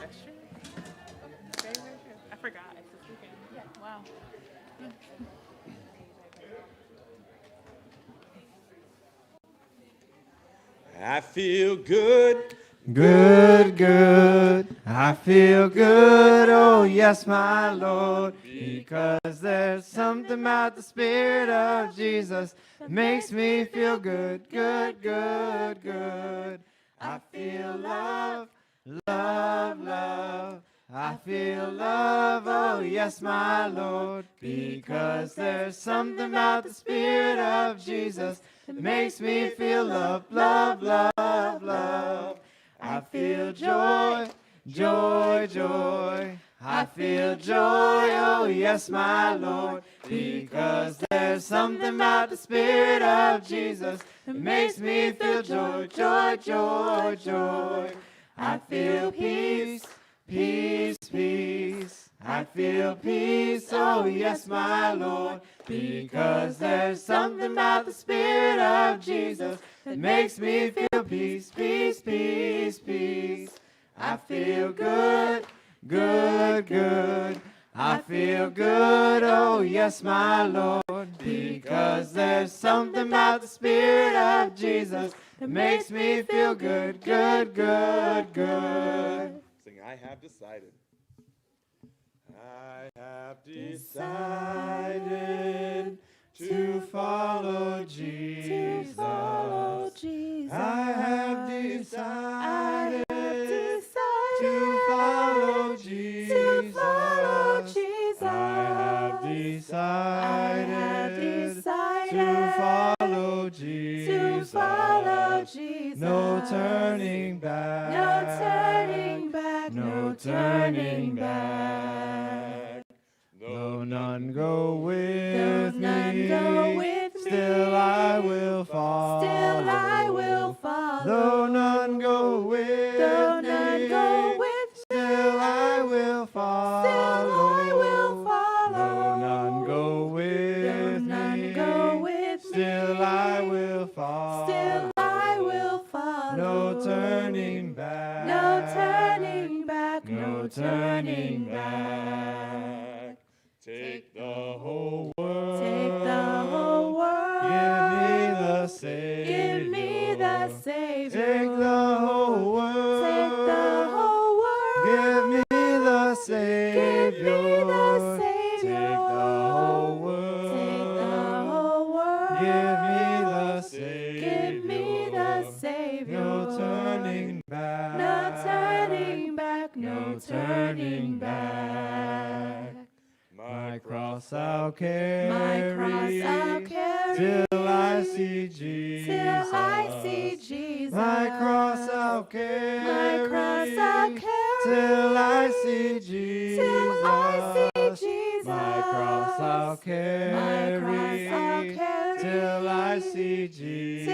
That's true. Very, very true. I forgot. It's this weekend. Yeah. Wow. I feel good. Good, good, I feel good, oh yes, my Lord, because there's something about the Spirit of Jesus that makes me feel good, good, good, good. I feel love, love, love. I feel love, oh yes, my Lord, because there's something about the Spirit of Jesus that makes me feel love, love, love, love. I feel joy, joy, joy. I feel joy, oh yes, my Lord, because there's something about the Spirit of Jesus that makes me feel joy, joy, joy, joy. I feel peace, peace, peace. I feel peace, oh yes, my Lord, because there's something about the Spirit of Jesus that makes me feel peace, peace, peace, peace. I feel good, good, good. I feel good, oh yes, my Lord, because there's something about the Spirit of Jesus that makes me feel good, good, good, good. Sing, I have decided. I have decided To follow Jesus. I have decided to follow Jesus. I have decided to follow Jesus. No turning back. No turning back. Though none go with me, still I will follow. Though none go with me, still I will follow. Though none go with me, still I will follow. No turning back. No turning back. take the whole world. Give me the Savior. Take the whole world. Give me the Savior. Take the whole world. Give me the Savior. No turning back. No turning back. My cross I'll carry till I see Jesus. My cross I'll carry till I see Jesus. My cross I'll carry till I see Jesus.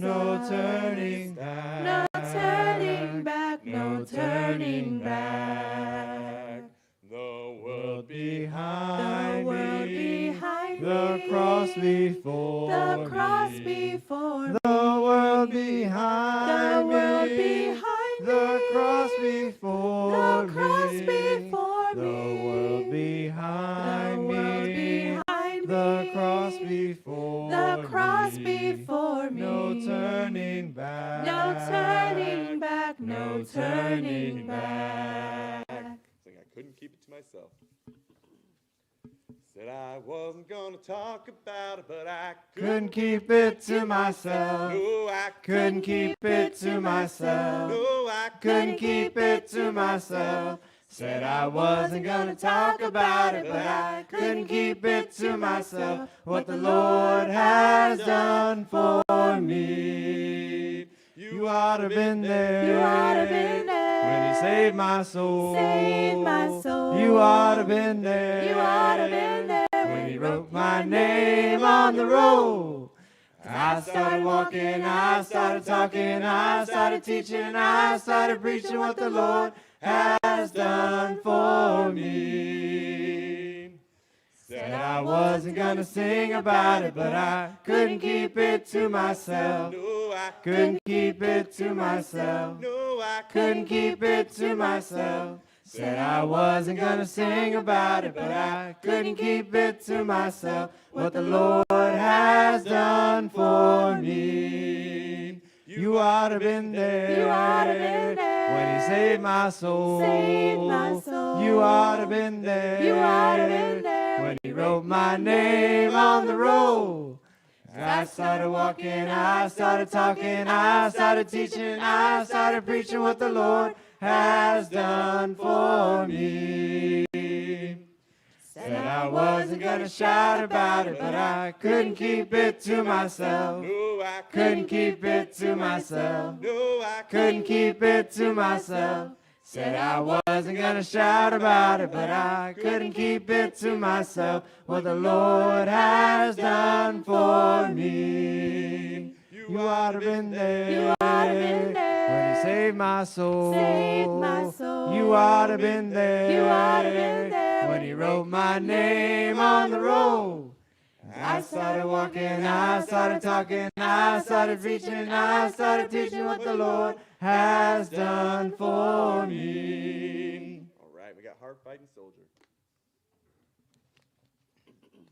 No turning back. No turning back. The world Behind me, the cross before me. The world behind me, the cross before me. The world behind me, the cross before me. No turning back. No turning back. Sing, I couldn't keep it to myself. Said I wasn't gonna talk about it, but I Couldn't keep it to myself. No, I Couldn't keep it to myself. No, I Couldn't keep it to myself. Said I wasn't gonna talk about it, but I couldn't keep it to myself. What the Lord has done for me. You ought to have been there. When He saved my soul. You ought to have been there. When He wrote my name on the roll. I started walking, I started talking, I started teaching, I started preaching what the Lord has done for me. Said I wasn't gonna sing about it, but I couldn't keep it to myself. No, I couldn't keep it to myself. No, I Couldn't keep it to myself. Said I wasn't gonna sing about it, but I couldn't keep it to myself. What the Lord has done for me. You ought to have been there. You ought to been there. When he saved my soul. Saved my soul. You ought to have been there. You ought to been there. When he wrote my name on the roll. I started walking, I started talking, I started teaching, I started preaching what the Lord has done for me. Said I wasn't gonna shout about it, but I couldn't keep it to myself. No, I Couldn't keep it to myself. No, I Couldn't keep it to myself. Said I wasn't gonna shout about it, but I couldn't keep it to myself. What the Lord has done for me. You ought to have been there. You ought to been there. When he saved my soul. Saved my soul. You ought to have been there. You ought to been there. When he wrote my name on the roll. I started walking, I started talking, I started preaching, I started teaching what the Lord has done for me. All right, we got hard fighting soldier.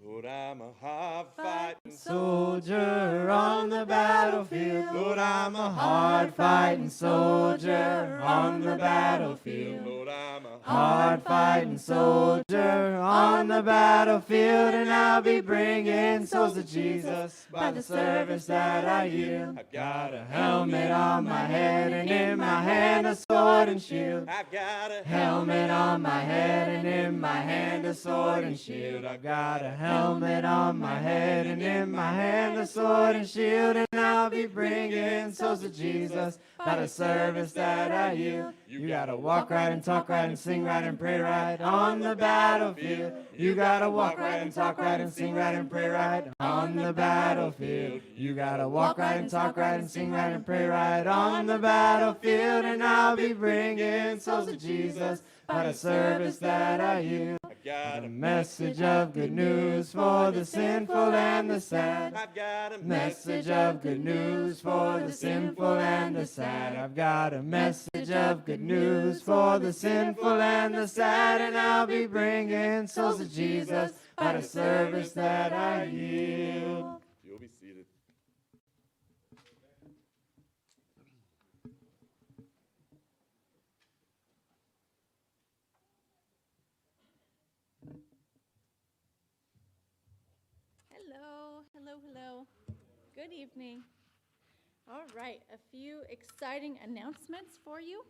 Lord, I'm a hard fighting Soldier on the battlefield. Lord, I'm a hard fighting soldier on the battlefield. Lord, I'm a Hard fighting soldier on the battlefield, and I'll be bringing souls to Jesus by the service that I yield. I've got a Helmet on my head, and in my hand a sword and shield. I've got a Helmet on my head, and in my hand a sword and shield. I've got a helmet on my head, and in my hand a sword and shield, and I'll be bringing souls to Jesus by the service that I yield. You gotta walk right and talk right and sing right and pray right on the battlefield. You gotta walk right and talk right and sing right and pray right on the battlefield. You gotta walk right and talk right and sing right and pray right on the battlefield, and I'll be bringing souls to Jesus by the service that I yield. I've got A a message of good news for the sinful and the sad. I've got a Message of good news for the sinful and the sad. I've got a message of good news for the sinful and the sad, and I'll be bringing souls to Jesus by the service that I yield. You'll be seated. Hello, hello, hello. Good evening. All right, a few exciting announcements for you.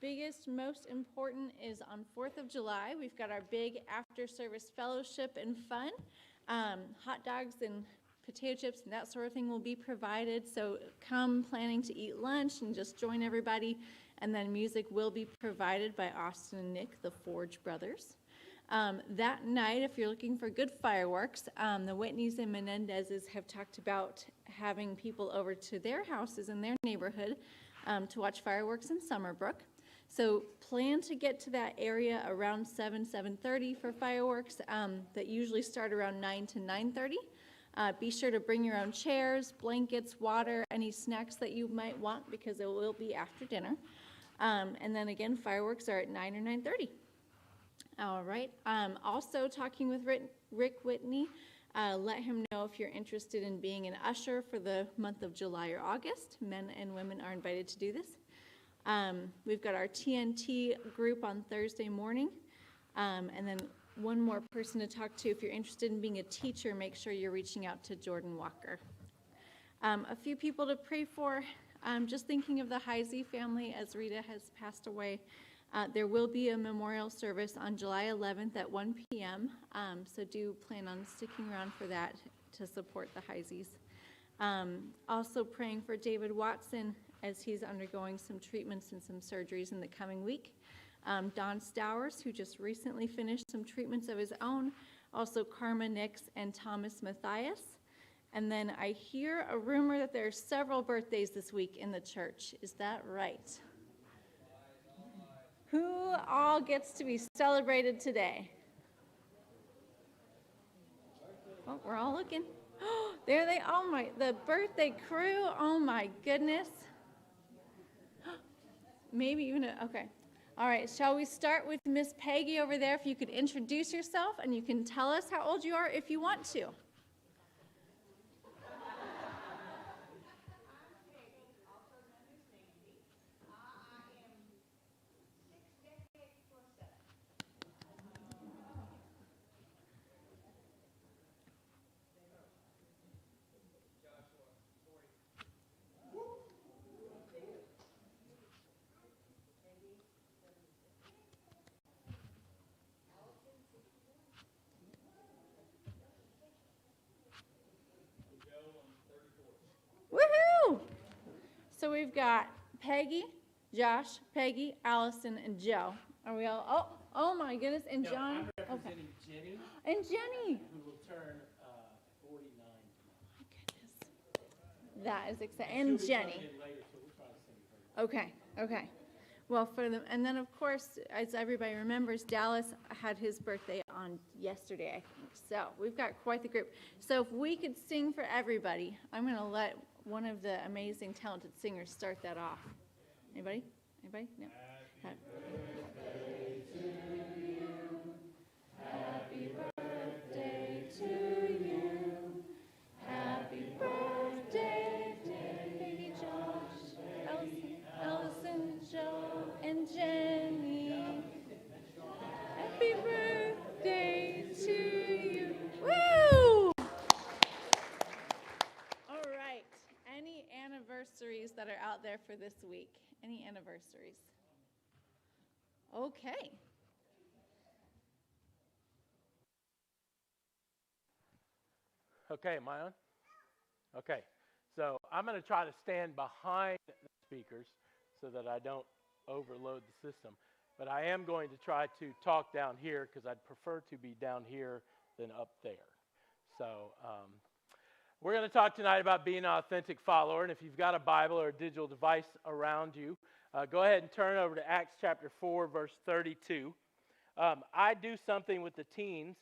Biggest, most important is on 4th of July. We've got our big after-service fellowship and fun. Hot dogs and potato chips and that sort of thing will be provided. So come planning to eat lunch and just join everybody. And then music will be provided by Austin and Nick, the Forge Brothers. That night, if you're looking for good fireworks, the Whitneys and Menendezes have talked about having people over to their houses in their neighborhood to watch fireworks in Summerbrook. So plan to get to that area around 7:30 for fireworks that usually start around 9 to 9:30. Be sure to bring your own chairs, blankets, water, any snacks that you might want because it will be after dinner. And then again, fireworks are at 9 or 9:30. All right. Also talking with Rick Whitney, let him know if you're interested in being an usher for the month of July or August. Men and women are invited to do this. We've got our TNT group on Thursday morning. And then one more person to talk to. If you're interested in being a teacher, make sure you're reaching out to Jordan Walker. A few people to pray for. Just thinking of the Heisey family as Rita has passed away. There will be a memorial service on July 11th at 1 p.m., so do plan on sticking around for that to support the Heiseys. Also praying for David Watson as he's undergoing some treatments and some surgeries in the coming week. Don Stowers, who just recently finished some treatments of his own. Also Karma Nix and Thomas Matthias. And then I hear a rumor that there are several birthdays this week in the church. Is that right? Who all gets to be celebrated today? Oh, we're all looking. There they, the birthday crew, oh my goodness. Maybe even, okay. All right, shall we start with Miss Peggy over there? If you could introduce yourself and you can tell us how old you are if you want to. Woohoo! So we've got Peggy, Josh, Peggy, Allison, and Joe. Are we all? Oh my goodness! And No, John. I'm representing Jenny, And Jenny. who will turn 49 My goodness. That is exciting. tomorrow. And She'll be Jenny. coming in later, so we'll try to sing her. Okay. Well, for them, and then of course, as everybody remembers, Dallas had his birthday on yesterday, I think. So we've got quite the group. So if we could sing for everybody, I'm going to let one of the amazing, talented singers start that off. Anybody? Anybody? No. Happy birthday to you. Happy birthday, dear baby Josh, Allison, Joe, and Jenny. Happy birthday to you. Woo! All right. Any anniversaries that are out there for this week? Any anniversaries? Okay. Okay, am I on? Okay, so I'm going to try to stand behind the speakers so that I don't overload the system. But I am going to try to talk down here because I'd prefer to be down here than up there. So we're going to talk tonight about being an authentic follower. And if you've got a Bible or a digital device around you, go ahead and turn over to Acts chapter 4, verse 32. I do something with the teens,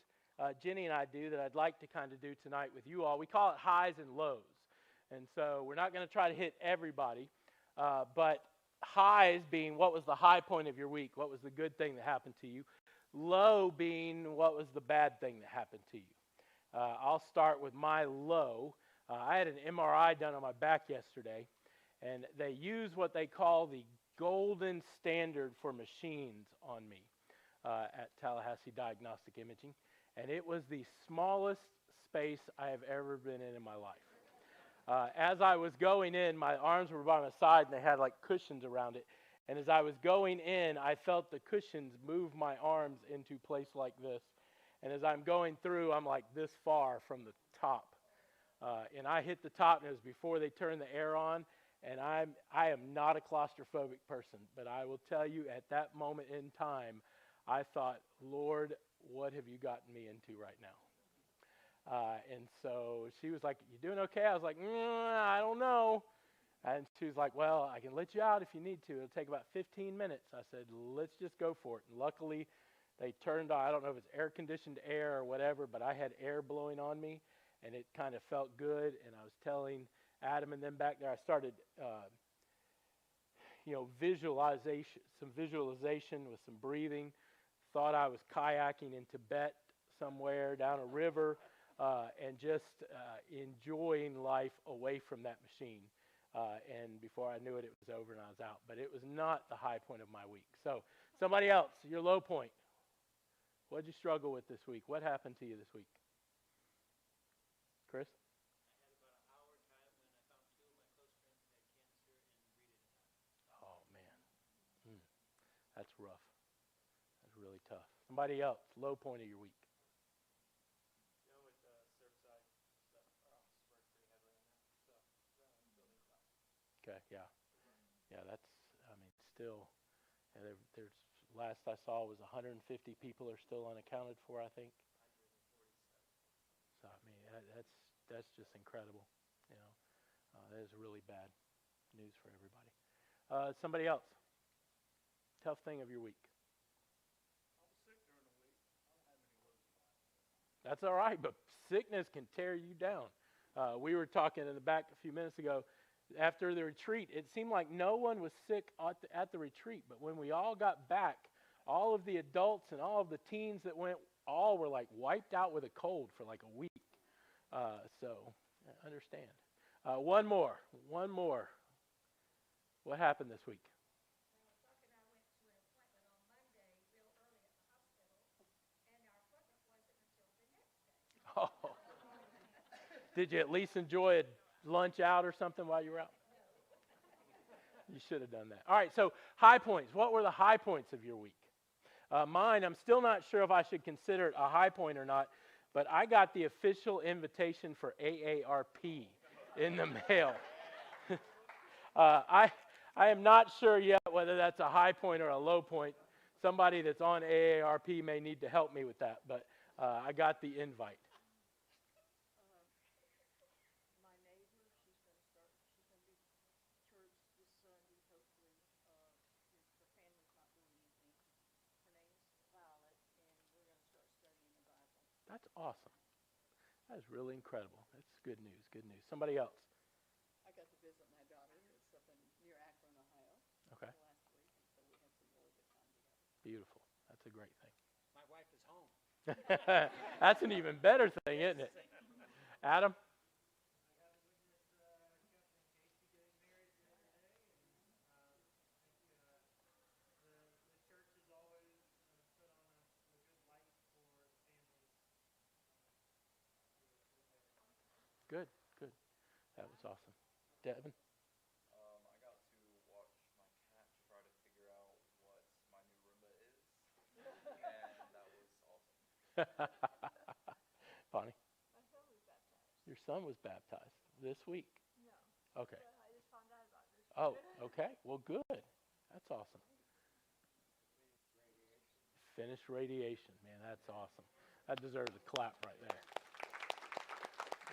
Jenny and I do, that I'd like to kind of do tonight with you all. We call it highs and lows. And so we're not going to try to hit everybody, but highs being what was the high point of your week, what was the good thing that happened to you, low being what was the bad thing that happened to you. I'll start with my low. I had an MRI done on my back yesterday, and they use what they call the golden standard for machines on me at Tallahassee Diagnostic Imaging, and it was the smallest space I have ever been in my life. As I was going in, my arms were by my side, and they had like cushions around it, and as I was going in, I felt the cushions move my arms into place like this, and as I'm going through, I'm like this far from the top. And I hit the top, and it was before they turned the air on, and I am not a claustrophobic person, but I will tell you at that moment in time, I thought, Lord, what have you gotten me into right now? And so she was like, you doing okay? I was like, I don't know. And she was like, well, I can let you out if you need to. It'll take about 15 minutes. I said, let's just go for it. And luckily, they turned on, I don't know if it's air-conditioned air or whatever, but I had air blowing on me, and it kind of felt good. And I was telling Adam and them back there, I started, visualization with some breathing. Thought I was kayaking in Tibet somewhere down a river, and just enjoying life away from that machine. And before I knew it, it was over and I was out. But it was not the high point of my week. So somebody else, your low point. What did you struggle with this week? What happened to you this week? Chris? Oh, man. That's rough. That's really tough. Somebody else, low point of your week. Okay, yeah. Yeah, that's, still, there's, last I saw was 150 people are still unaccounted for, I think. So, that's just incredible, that is really bad news for everybody. Somebody else, tough thing of your week. That's all right, but sickness can tear you down. We were talking in the back a few minutes ago. After the retreat, it seemed like no one was sick at the retreat. But when we all got back, all of the adults and all of the teens that went, all were like wiped out with a cold for like a week. So I understand. One more. What happened this week? Oh. Did you at least enjoy a lunch out or something while you were out? You should have done that. All right, so high points. What were the high points of your week? Mine, I'm still not sure if I should consider it a high point or not, but I got the official invitation for AARP in the mail. I am not sure yet whether that's a high point or a low point. Somebody that's on AARP may need to help me with that, but I got the invite. That's awesome. That is really incredible. That's good news, good news. Somebody else? I got to visit my daughter. It's up near Akron, Ohio. Okay. Last week, and so we had some really good time together. Beautiful. That's a great thing. My wife is home. That's an even better thing, isn't it? Adam? Good, good. That was awesome. Devin? I got to watch my cat try to figure out what my new Roomba is, and that was awesome. Bonnie? My son was baptized. Your son was baptized this week? No. Okay. I just found out about this. Oh, okay. Well, good. That's awesome. Finished radiation. Man, that's awesome. That deserves a clap right there.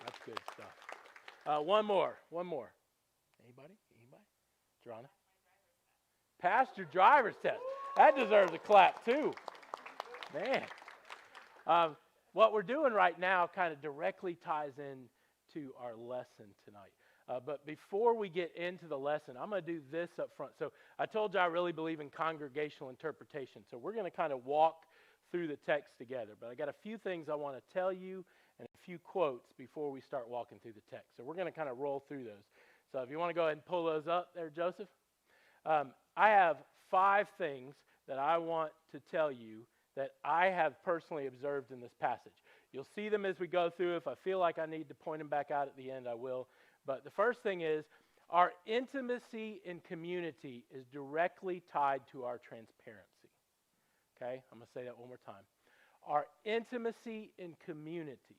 That's good stuff. One more. Anybody? Jorana? Passed your driver's test. That deserves a clap too. Man. What we're doing right now kind of directly ties in to our lesson tonight. But before we get into the lesson, I'm going to do this up front. So I told you I really believe in congregational interpretation. So we're going to kind of walk through the text together. But I got a few things I want to tell you and a few quotes before we start walking through the text. So we're going to kind of roll through those. So if you want to go ahead and pull those up there, Joseph. I have 5 things that I want to tell you that I have personally observed in this passage. You'll see them as we go through. If I feel like I need to point them back out at the end, I will. But the first thing is, our intimacy in community is directly tied to our transparency. Okay? I'm going to say that one more time. Our intimacy in community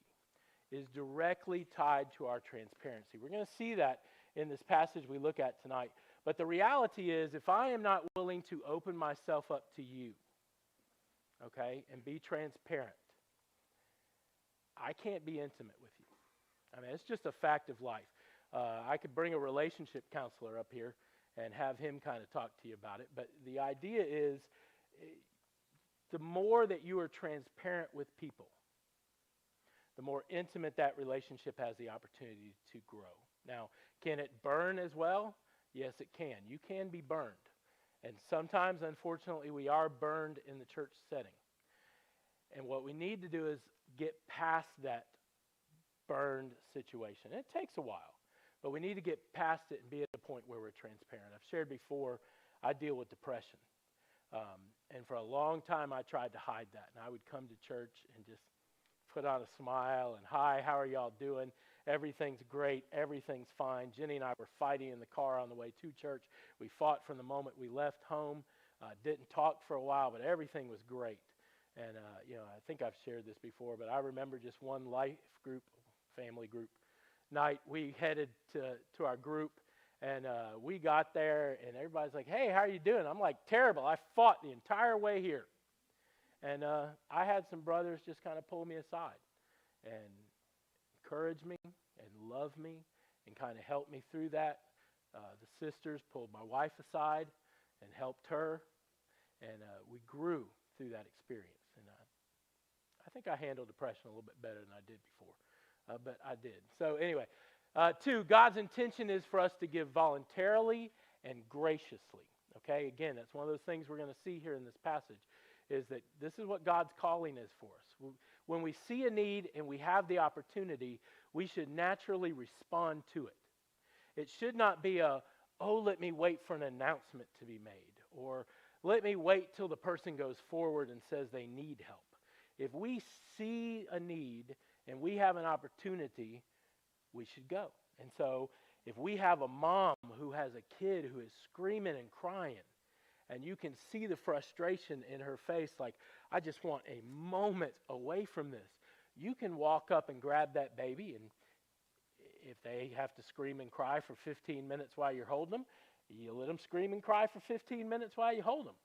is directly tied to our transparency. We're going to see that in this passage we look at tonight. But the reality is, if I am not willing to open myself up to you, okay, and be transparent, I can't be intimate with you. I mean, it's just a fact of life. I could bring a relationship counselor up here and have him kind of talk to you about it. But the idea is, the more that you are transparent with people, the more intimate that relationship has the opportunity to grow. Now, can it burn as well? Yes, it can. You can be burned. And sometimes, unfortunately, we are burned in the church setting. And what we need to do is get past that burned situation. It takes a while, but we need to get past it and be at the point where we're transparent. I've shared before, I deal with depression. And for a long time, I tried to hide that. And I would come to church and just put on a smile and, hi, how are y'all doing? Everything's great. Everything's fine. Jenny and I were fighting in the car on the way to church. We fought from the moment we left home. Didn't talk for a while, but everything was great. And, I think I've shared this before, but I remember just one life group, family group night. We headed to our group, and we got there, and everybody's like, hey, how are you doing? I'm like, terrible. I fought the entire way here. And I had some brothers just kind of pull me aside and encourage me and love me and kind of help me through that. The sisters pulled my wife aside and helped her, and we grew through that experience. And I think I handled depression a little bit better than I did before. but I did. So anyway, 2, God's intention is for us to give voluntarily and graciously. Okay, again, that's one of those things we're going to see here in this passage, is that this is what God's calling is for us. When we see a need and we have the opportunity, we should naturally respond to it. It should not be let me wait for an announcement to be made, or let me wait till the person goes forward and says they need help. If we see a need and we have an opportunity, we should go. And so if we have a mom who has a kid who is screaming and crying, and you can see the frustration in her face, like, I just want a moment away from this, you can walk up and grab that baby, and if they have to scream and cry for 15 minutes while you're holding them, you let them scream and cry for 15 minutes while you hold them.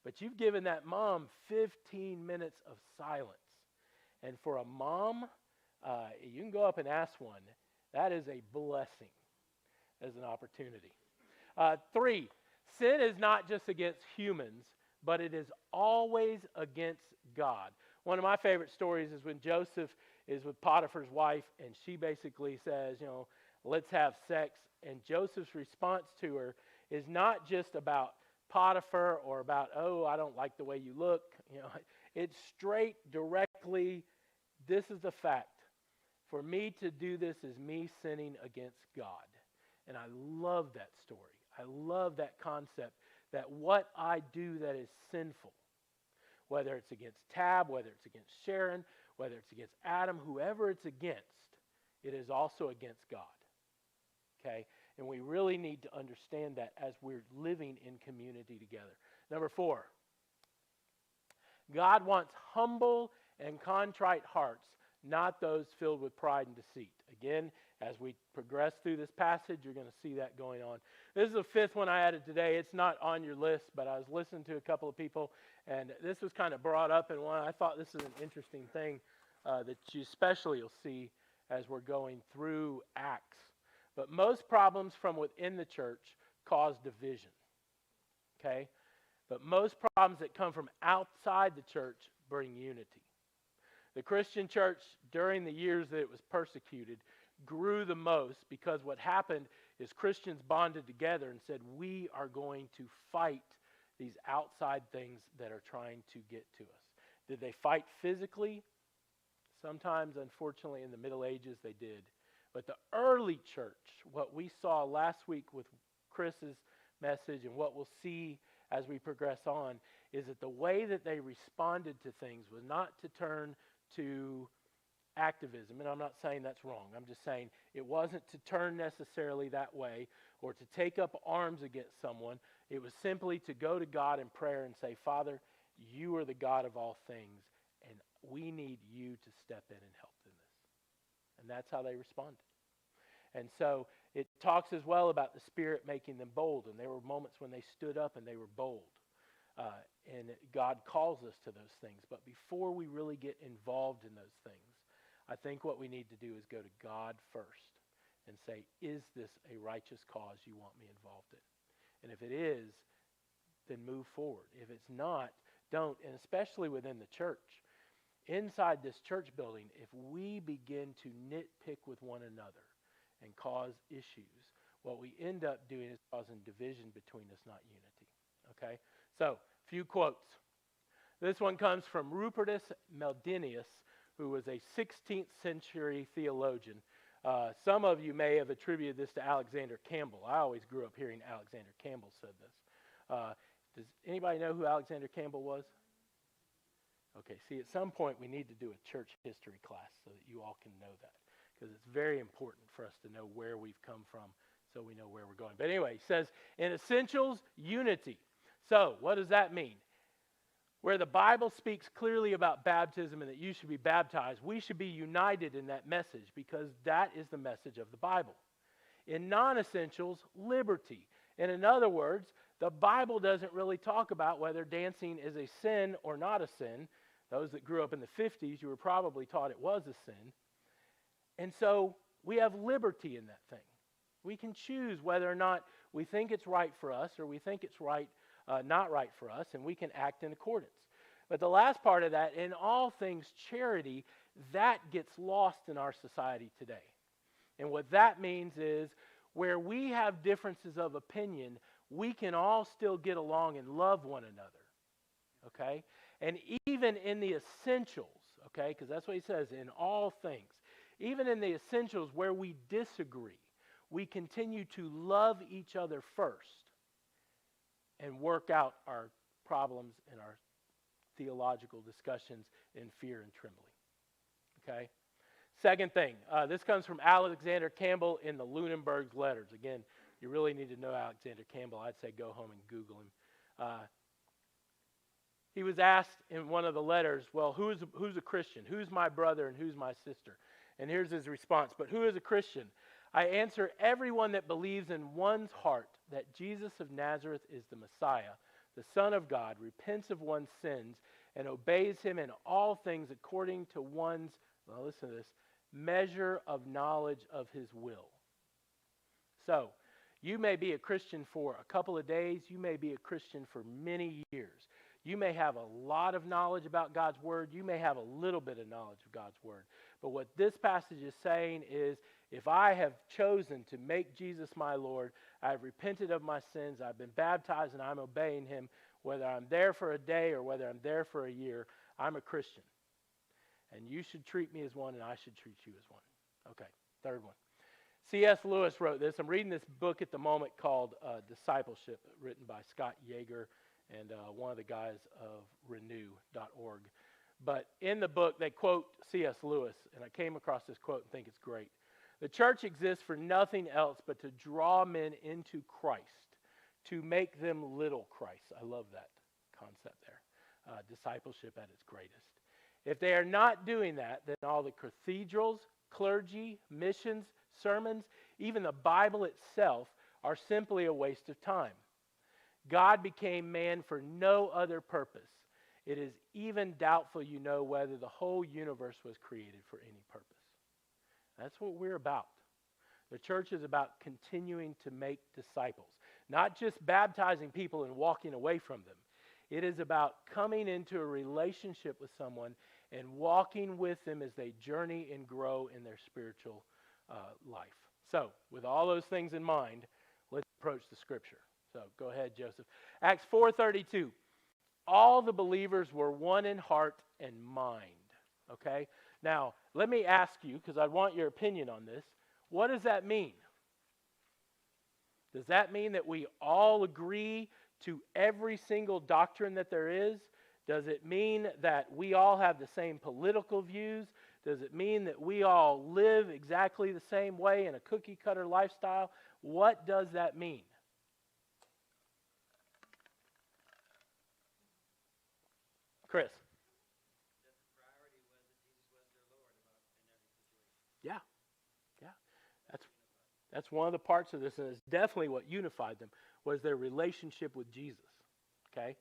But you've given that mom 15 minutes of silence. And for a mom, you can go up and ask one. That is a blessing as an opportunity. 3, sin is not just against humans, but it is always against God. One of my favorite stories is when Joseph is with Potiphar's wife, and she basically says, let's have sex. And Joseph's response to her is not just about Potiphar or about, I don't like the way you look. It's straight, directly, this is the fact. For me to do this is me sinning against God. And I love that story. I love that concept that what I do that is sinful, whether it's against Tab, whether it's against Sharon, whether it's against Adam, whoever it's against, it is also against God. Okay? And we really need to understand that as we're living in community together. Number 4, God wants humble and contrite hearts, not those filled with pride and deceit. Again, as we progress through this passage, you're going to see that going on. This is the 5th one I added today. It's not on your list, but I was listening to a couple of people, and this was kind of brought up in one. I thought this is an interesting thing that you especially will see as we're going through Acts. But most problems from within the church cause division. Okay? But most problems that come from outside the church bring unity. The Christian church, during the years that it was persecuted, grew the most because what happened is Christians bonded together and said, we are going to fight these outside things that are trying to get to us. Did they fight physically? Sometimes, unfortunately, in the Middle Ages, they did. But the early church, what we saw last week with Chris's message and what we'll see as we progress on, is that the way that they responded to things was not to turn to activism. And I'm not saying that's wrong. I'm just saying it wasn't to turn necessarily that way or to take up arms against someone. It was simply to go to God in prayer and say, Father, you are the God of all things, and we need you to step in and help in this. And that's how they responded. And so it talks as well about the Spirit making them bold. And there were moments when they stood up and they were bold. And God calls us to those things. But before we really get involved in those things, I think what we need to do is go to God first and say, is this a righteous cause you want me involved in? And if it is, then move forward. If it's not, don't. And especially within the church. Inside this church building, if we begin to nitpick with one another and cause issues, what we end up doing is causing division between us, not unity. Okay? So, few quotes. This one comes from Rupertus Meldenius, who was a 16th century theologian. Some of you may have attributed this to Alexander Campbell. I always grew up hearing Alexander Campbell said this. Does anybody know who Alexander Campbell was? Okay, see, at some point we need to do a church history class so that you all can know that, because it's very important for us to know where we've come from so we know where we're going. But anyway, he says, in essentials, unity. So, what does that mean? Where the Bible speaks clearly about baptism and that you should be baptized, we should be united in that message because that is the message of the Bible. In non-essentials, liberty. And in other words, the Bible doesn't really talk about whether dancing is a sin or not a sin. Those that grew up in the 50s, you were probably taught it was a sin. And so we have liberty in that thing. We can choose whether or not we think it's right for us or we think it's not right for us, and we can act in accordance. But the last part of that, in all things charity, That gets lost in our society today. And what that means is where we have differences of opinion, we can all still get along and love one another. Okay? And even in the essentials, okay, because that's what he says, in all things, even in the essentials where we disagree, we continue to love each other first and work out our problems and our theological discussions in fear and trembling. Okay? Second thing, this comes from Alexander Campbell in the Lunenburg's letters. Again, you really need to know Alexander Campbell. I'd say go home and Google him. He was asked in one of the letters, well, who's a Christian? Who's my brother and who's my sister? And here's his response, but who is a Christian? I answer, everyone that believes in one's heart that Jesus of Nazareth is the Messiah, the Son of God, repents of one's sins, and obeys him in all things according to one's, well, listen to this, measure of knowledge of his will. So, you may be a Christian for a couple of days. You may be a Christian for many years. You may have a lot of knowledge about God's Word. You may have a little bit of knowledge of God's Word. But what this passage is saying is, if I have chosen to make Jesus my Lord, I have repented of my sins, I've been baptized, and I'm obeying him, whether I'm there for a day or whether I'm there for a year, I'm a Christian. And you should treat me as one, and I should treat you as one. Okay, third one. C.S. Lewis wrote this. I'm reading this book at the moment called Discipleship, written by Scott Yeager and one of the guys of renew.org. But in the book, they quote C.S. Lewis, and I came across this quote and think it's great. The church exists for nothing else but to draw men into Christ, to make them little Christ. I love that concept there. Discipleship at its greatest. If they are not doing that, then all the cathedrals, clergy, missions, sermons, even the Bible itself are simply a waste of time. God became man for no other purpose. It is even doubtful you know whether the whole universe was created for any purpose. That's what we're about. The church is about continuing to make disciples, not just baptizing people and walking away from them. It is about coming into a relationship with someone and walking with them as they journey and grow in their spiritual life. So, with all those things in mind, let's approach the scripture. So, go ahead, Joseph. Acts 4:32. All the believers were one in heart and mind. Okay? Now, let me ask you, because I want your opinion on this, what does that mean? Does that mean that we all agree to every single doctrine that there is? Does it mean that we all have the same political views? Does it mean that we all live exactly the same way in a cookie-cutter lifestyle? What does that mean? Chris? Yeah. That's one of the parts of this, and it's definitely what unified them, was their relationship with Jesus. Okay?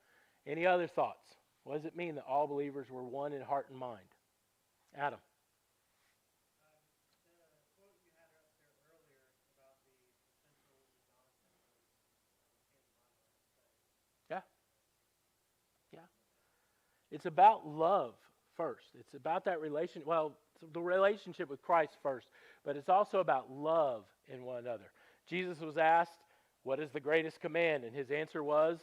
Any other thoughts? What does it mean that all believers were one in heart and mind? Adam? Yeah. It's about love first. It's about that relationship. Well, the relationship with Christ first, but it's also about love in one another. Jesus was asked, what is the greatest command? And his answer was,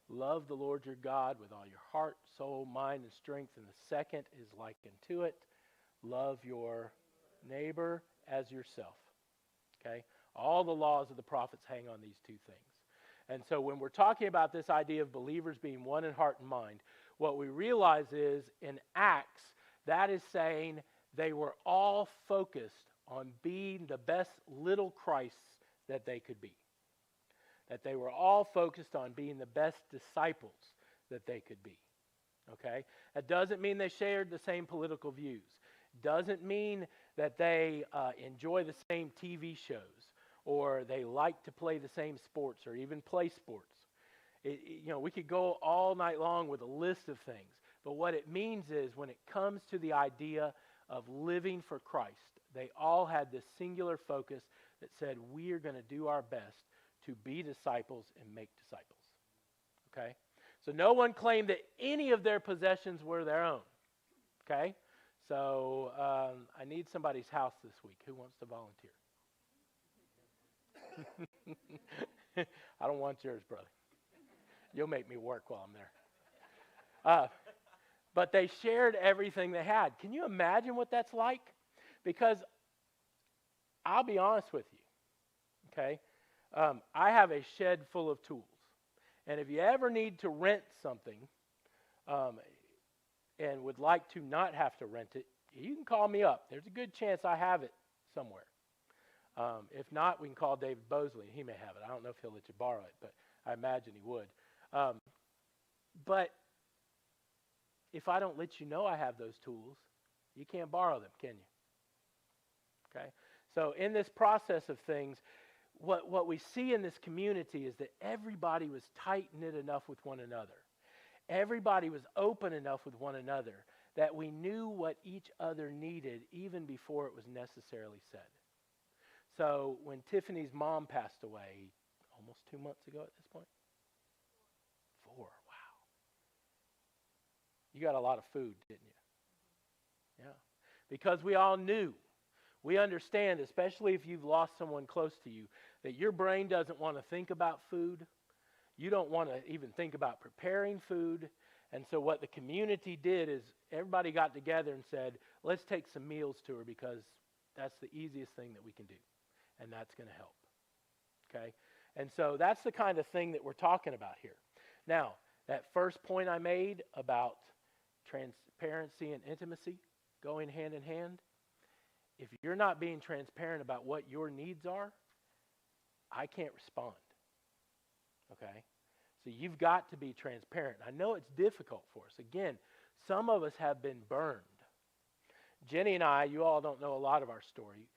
love the Lord your God with all your heart, soul, mind, and strength. And the second is likened to it, love your neighbor as yourself. Okay? All the laws of the prophets hang on these two things. And so when we're talking about this idea of believers being one in heart and mind, what we realize is in Acts, that is saying they were all focused on being the best little Christs that they could be. That they were all focused on being the best disciples that they could be. Okay? That doesn't mean they shared the same political views. Doesn't mean that they enjoy the same TV shows or they like to play the same sports or even play sports. We could go all night long with a list of things. But what it means is when it comes to the idea of living for Christ, they all had this singular focus that said, we are going to do our best to be disciples and make disciples. Okay? So no one claimed that any of their possessions were their own. Okay? So I need somebody's house this week. Who wants to volunteer? I don't want yours, brother. You'll make me work while I'm there. But they shared everything they had. Can you imagine what that's like? Because I'll be honest with you, okay? I have a shed full of tools. And if you ever need to rent something and would like to not have to rent it, you can call me up. There's a good chance I have it somewhere. If not, we can call David Bosley. He may have it. I don't know if he'll let you borrow it, but I imagine he would. But if I don't let you know I have those tools, you can't borrow them, can you? Okay? So in this process of things, what we see in this community is that everybody was tight-knit enough with one another. Everybody was open enough with one another that we knew what each other needed even before it was necessarily said. So when Tiffany's mom passed away almost 2 months ago at this point? 4, wow. You got a lot of food, didn't you? Yeah. Because we all knew. We understand, especially if you've lost someone close to you, that your brain doesn't want to think about food. You don't want to even think about preparing food. And so what the community did is everybody got together and said, let's take some meals to her because that's the easiest thing that we can do. And that's going to help. Okay? And so that's the kind of thing that we're talking about here. Now, that first point I made about transparency and intimacy going hand in hand, if you're not being transparent about what your needs are, I can't respond. Okay? So you've got to be transparent. I know it's difficult for us. Again, some of us have been burned. Jenny and I, you all don't know a lot of our story,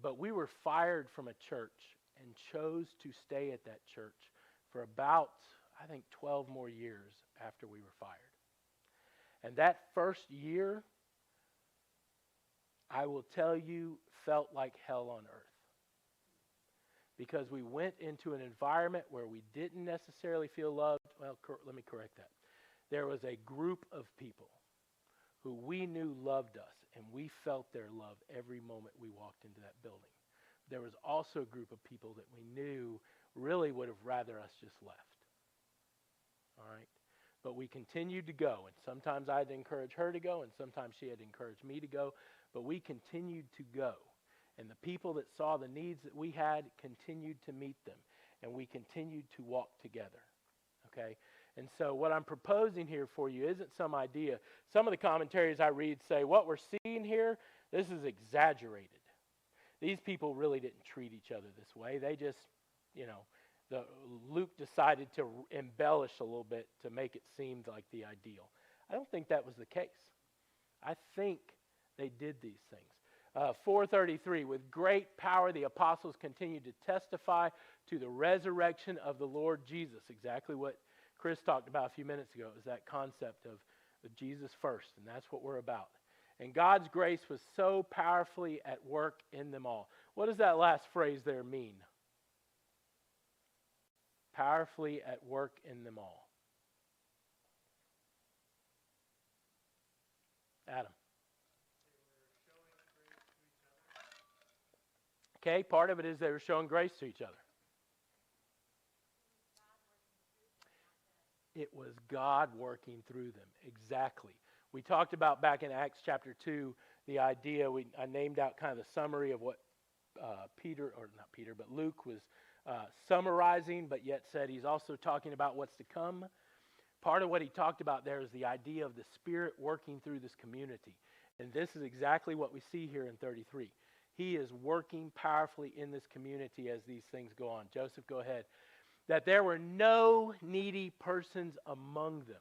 but we were fired from a church and chose to stay at that church for about, I think, 12 more years after we were fired. And that first year, I will tell you, felt like hell on earth. Because we went into an environment where we didn't necessarily feel loved. Well, let me correct that. There was a group of people who we knew loved us, and we felt their love every moment we walked into that building. There was also a group of people that we knew really would have rather us just left. All right? But we continued to go, and sometimes I had to encourage her to go, and sometimes she had to encourage me to go, but we continued to go. And the people that saw the needs that we had continued to meet them, and we continued to walk together. Okay? And so what I'm proposing here for you isn't some idea. Some of the commentaries I read say, what we're seeing here, this is exaggerated. These people really didn't treat each other this way. They just, Luke decided to embellish a little bit to make it seem like the ideal. I don't think that was the case. I think they did these things. 4:33, with great power the apostles continued to testify to the resurrection of the Lord Jesus. Exactly what Chris talked about a few minutes ago. It was that concept of Jesus first, and that's what we're about. And God's grace was so powerfully at work in them all. What does that last phrase there mean? Powerfully at work in them all. Adam. Okay, part of it is they were showing grace to each other. It was God working through them. Exactly. We talked about back in Acts chapter 2, the idea, I named out kind of the summary of what Luke was summarizing, but yet said he's also talking about what's to come. Part of what he talked about there is the idea of the Spirit working through this community. And this is exactly what we see here in 33. He is working powerfully in this community as these things go on. Joseph, go ahead. That there were no needy persons among them.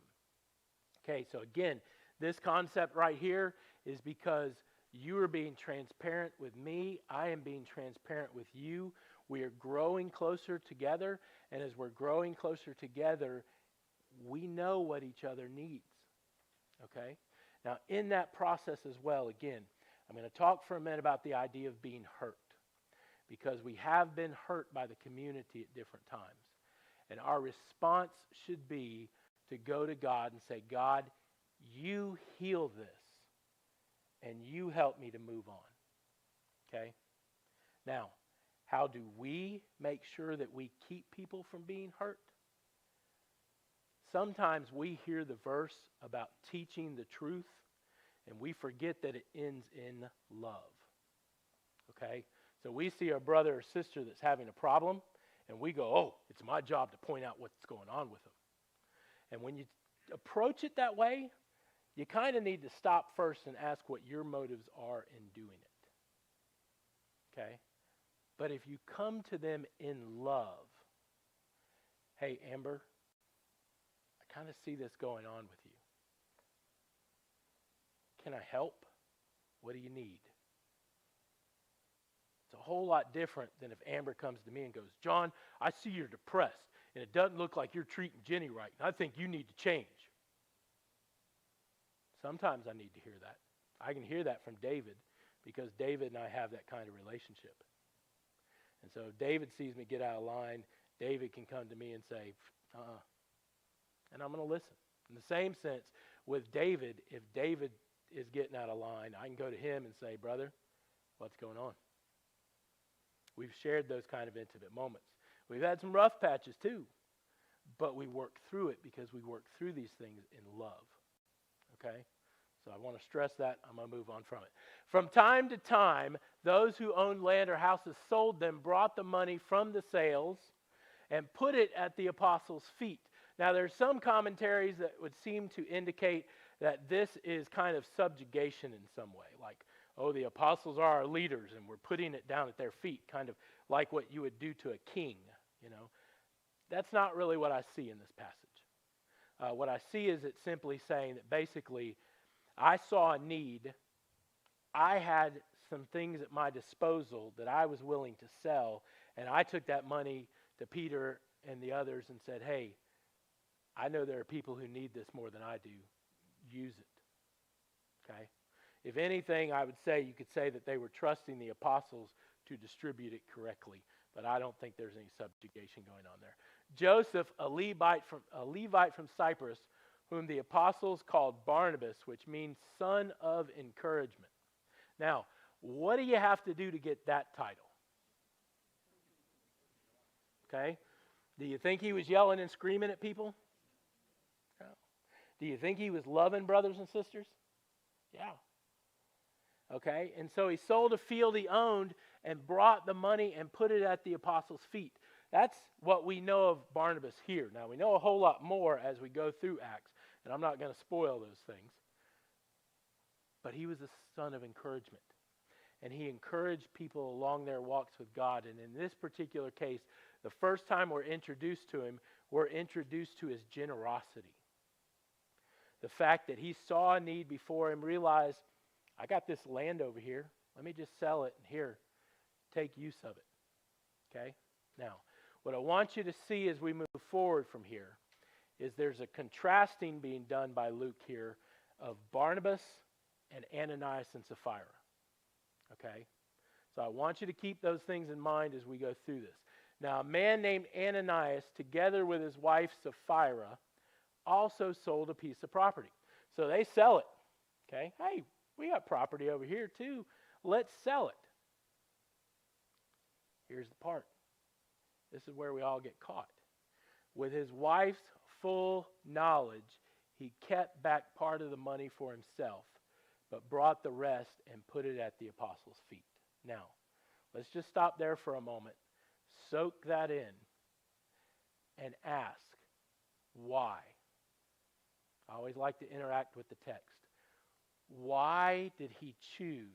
Okay, so again, this concept right here is because you are being transparent with me. I am being transparent with you. We are growing closer together. And as we're growing closer together, we know what each other needs. Okay? Now, in that process as well, again, I'm going to talk for a minute about the idea of being hurt, because we have been hurt by the community at different times. And our response should be to go to God and say, God, you heal this. and you help me to move on. Okay? Now, how do we make sure that we keep people from being hurt? Sometimes we hear the verse about teaching the truth, and we forget that it ends in love. Okay? So we see a brother or sister that's having a problem, and we go, oh, it's my job to point out what's going on with them. And when you approach it that way, you kind of need to stop first and ask what your motives are in doing it. Okay? But if you come to them in love, hey, Amber, I kind of see this going on with you. Can I help? What do you need? It's a whole lot different than if Amber comes to me and goes, John, I see you're depressed, and it doesn't look like you're treating Jenny right, and I think you need to change. Sometimes I need to hear that. I can hear that from David because David and I have that kind of relationship. And so if David sees me get out of line, David can come to me and say, and I'm going to listen. In the same sense, with David, if David is getting out of line, I can go to him and say, brother, what's going on? We've shared those kind of intimate moments. We've had some rough patches too, but we work through it because we work through these things in love. Okay? So I want to stress that. I'm going to move on from it. From time to time, those who owned land or houses sold them, brought the money from the sales, and put it at the apostles' feet. Now, there's some commentaries that would seem to indicate that this is kind of subjugation in some way. Like, oh, the apostles are our leaders, and we're putting it down at their feet, kind of like what you would do to a king, you know. That's not really what I see in this passage. What I see is it simply saying that basically, I saw a need. I had some things at my disposal that I was willing to sell, and I took that money to Peter and the others and said, hey, I know there are people who need this more than I do. Use it. Okay? If anything, I would say you could say that they were trusting the apostles to distribute it correctly, but I don't think there's any subjugation going on there. Joseph, a Levite from Cyprus, whom the apostles called Barnabas, which means son of encouragement. Now, what do you have to do to get that title? Okay? Do you think he was yelling and screaming at people? No. Do you think he was loving brothers and sisters? Yeah. Okay? And so he sold a field he owned and brought the money and put it at the apostles' feet. That's what we know of Barnabas here. Now, we know a whole lot more as we go through Acts, and I'm not going to spoil those things. But he was a son of encouragement. And he encouraged people along their walks with God. And in this particular case, the first time we're introduced to him, we're introduced to his generosity. The fact that he saw a need before him, realized, I got this land over here. Let me just sell it, and here, take use of it. Okay? Now, what I want you to see as we move forward from here is there's a contrasting being done by Luke here of Barnabas and Ananias and Sapphira. Okay? So I want you to keep those things in mind as we go through this. Now, a man named Ananias, together with his wife Sapphira, also sold a piece of property. So they sell it. Okay? Hey, we got property over here too. Let's sell it. Here's the part. This is where we all get caught. With his wife's full knowledge, he kept back part of the money for himself, but brought the rest and put it at the apostles' feet. Now, let's just stop there for a moment. Soak that in and ask, why? I always like to interact with the text. Why did he choose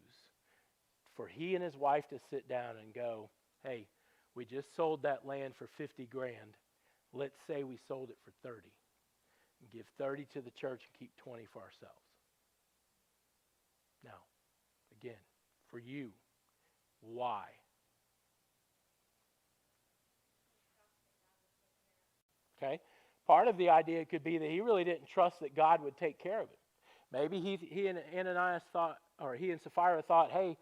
for he and his wife to sit down and go, hey, we just sold that land for 50 grand. Let's say we sold it for 30. And give 30 to the church and keep 20 for ourselves. Now, again, for you, why? Okay? Part of the idea could be that he really didn't trust that God would take care of it. Maybe he and Ananias thought, or he and Sapphira thought, hey,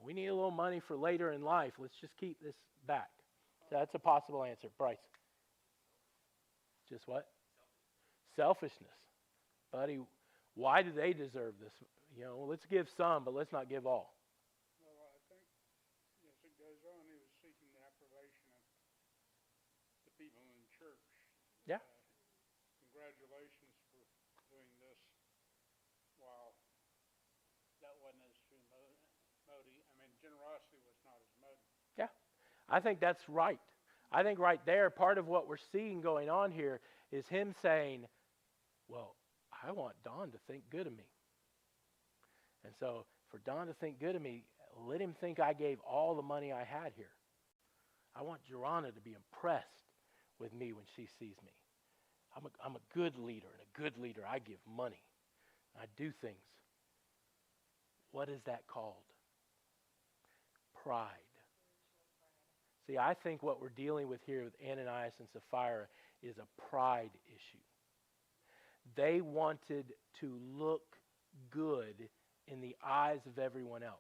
we need a little money for later in life. Let's just keep this back. So that's a possible answer. Bryce. Just what? Selfishness. Buddy, Why do they deserve this? Let's give some, but let's not give all. Well, I think as it goes on, he was seeking the approbation of the people in the church. Yeah. Congratulations for doing this while that wasn't his true motive. I mean, generosity was not his motive. Yeah, I think that's right. I think right there, part of what we're seeing going on here is him saying, well, I want Don to think good of me. And so for Don to think good of me, let him think I gave all the money I had here. I want Joanna to be impressed with me when she sees me. I'm a good leader, and a good leader, I give money. I do things. What is that called? Pride. See, I think what we're dealing with here with Ananias and Sapphira is a pride issue. They wanted to look good in the eyes of everyone else.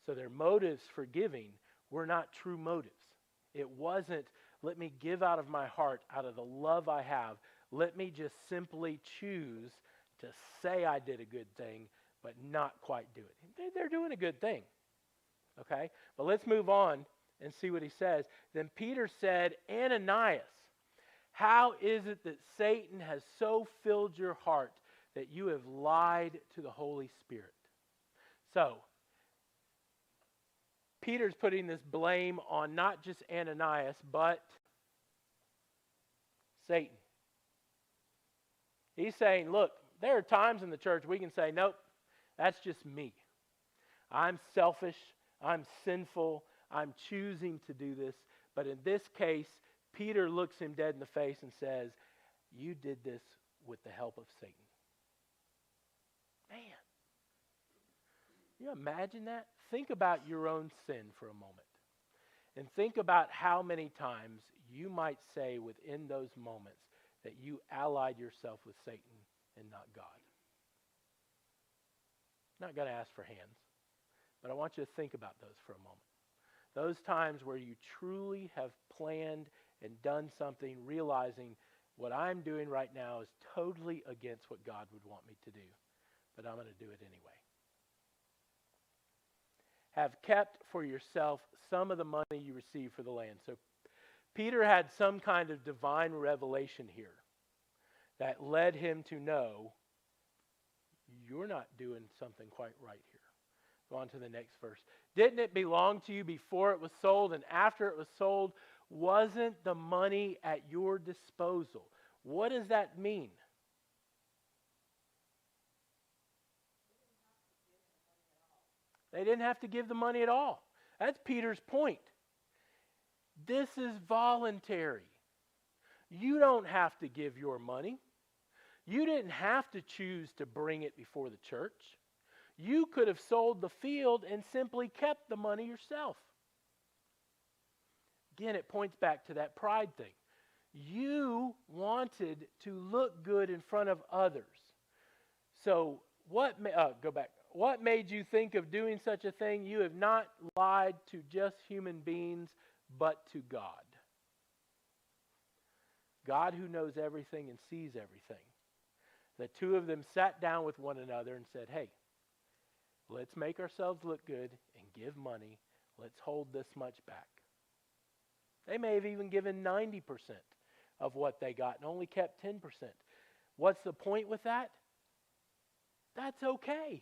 So their motives for giving were not true motives. It wasn't, let me give out of my heart, out of the love I have. Let me just simply choose to say I did a good thing, but not quite do it. They're doing a good thing. Okay? But let's move on and see what he says. Then Peter said, Ananias, how is it that Satan has so filled your heart that you have lied to the Holy Spirit? So, Peter's putting this blame on not just Ananias, but Satan. He's saying, look, there are times in the church we can say, nope, that's just me. I'm selfish, I'm sinful, I'm choosing to do this. But in this case, Peter looks him dead in the face and says, you did this with the help of Satan. Man. You imagine that? Think about your own sin for a moment. And think about how many times you might say within those moments that you allied yourself with Satan and not God. I'm not going to ask for hands, but I want you to think about those for a moment. Those times where you truly have planned and done something, realizing what I'm doing right now is totally against what God would want me to do, but I'm going to do it anyway. Have kept for yourself some of the money you received for the land. So Peter had some kind of divine revelation here that led him to know you're not doing something quite right here. Go on to the next verse. Didn't it belong to you before it was sold, and after it was sold, wasn't the money at your disposal? What does that mean? They didn't have to give the money at all. That's Peter's point. This is voluntary. You don't have to give your money. You didn't have to choose to bring it before the church. You could have sold the field and simply kept the money yourself. Again, it points back to that pride thing. You wanted to look good in front of others. So go back. What made you think of doing such a thing? You have not lied to just human beings, but to God. God who knows everything and sees everything. The two of them sat down with one another and said, hey, let's make ourselves look good and give money. Let's hold this much back. They may have even given 90% of what they got and only kept 10%. What's the point with that? That's okay.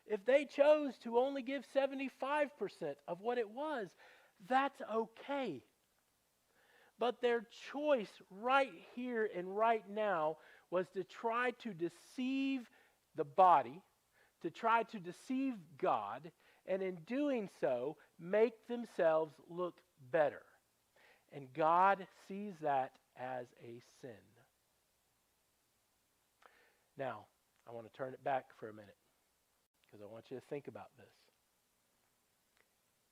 If they chose to only give 75% of what it was, that's okay. But their choice right here and right now was to try to deceive the body, to try to deceive God, and in doing so, make themselves look better. And God sees that as a sin. Now, I want to turn it back for a minute, because I want you to think about this.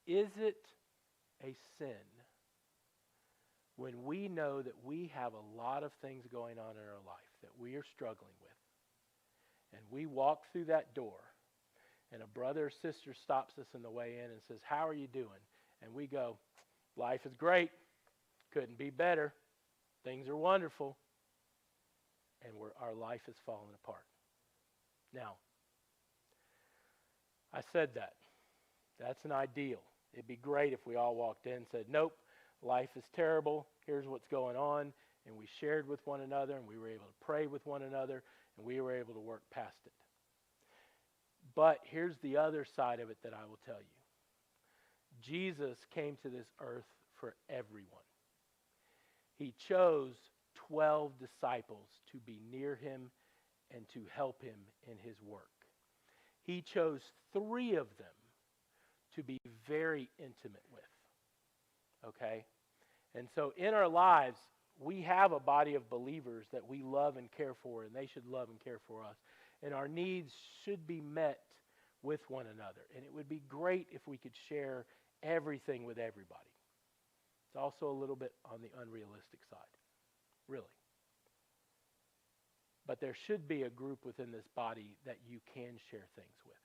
Is it a sin when we know that we have a lot of things going on in our life that we are struggling with, and we walk through that door, and a brother or sister stops us on the way in and says, how are you doing? And we go, life is great. Couldn't be better. Things are wonderful. And our life is falling apart. Now, I said that. That's an ideal. It'd be great if we all walked in and said, nope, life is terrible. Here's what's going on. And we shared with one another, and we were able to pray with one another, and we were able to work past it. But here's the other side of it that I will tell you. Jesus came to this earth for everyone. He chose 12 disciples to be near him and to help him in his work. He chose 3 of them to be very intimate with. Okay? And so in our lives, we have a body of believers that we love and care for, and they should love and care for us. And our needs should be met with one another. And it would be great if we could share everything with everybody. It's also a little bit on the unrealistic side, really. But there should be a group within this body that you can share things with.